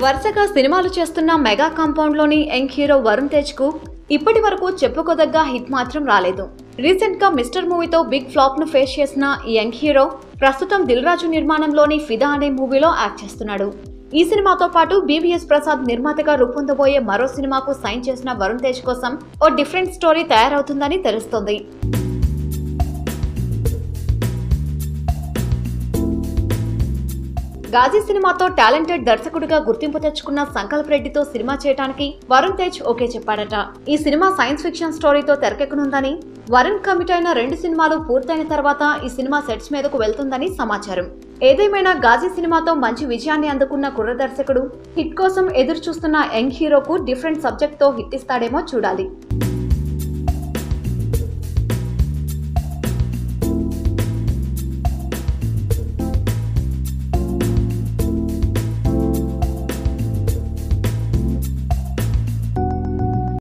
వరుసగా సినిమాలు చేస్తున్న మెగా కాంపౌండ్ లోని యంగ్ హీరో వరుణ్ తేజ్ కు ఇప్పటి వరకు చెప్పుకోదగ్గ హిట్ మాత్రం రాలేదు. రీసెంట్ గా మిస్టర్ మూవీతో బిగ్ ఫ్లాప్ ను ఫేస్ చేసిన ఈ యంగ్ హీరో ప్రస్తుతం దిల్ రాజు నిర్మాణంలోని ఫిదా అనే మూవీలో యాక్ట్ చేస్తున్నాడు. ఈ సినిమాతో పాటు బీవీఎస్ ప్రసాద్ నిర్మాతగా రూపొందబోయే మరో సినిమాకు సైన్ చేసిన వరుణ్ తేజ్ కోసం ఓ డిఫరెంట్ స్టోరీ తయారవుతుందని తెలుస్తోంది. గాజీ సినిమాతో టాలెంటెడ్ దర్శకుడిగా గుర్తింపు తెచ్చుకున్న సంకల్ప్ రెడ్డితో సినిమా చేయడానికి వరుణ్ తేజ్ ఓకే చెప్పాడట. ఈ సినిమా సైన్స్ ఫిక్షన్ స్టోరీతో తెరకెక్కనుందని, వరుణ్ కమిట్ అయిన 2 సినిమాలు పూర్తయిన తర్వాత ఈ సినిమా సెట్స్ మీదకు వెళ్తుందని సమాచారం. ఏదేమైనా గాజీ సినిమాతో మంచి విజయాన్ని అందుకున్న కుర్ర దర్శకుడు హిట్ కోసం ఎదురు చూస్తున్న యంగ్ హీరోకు డిఫరెంట్ సబ్జెక్ట్ తో హిట్ ఇస్తాడేమో చూడాలి.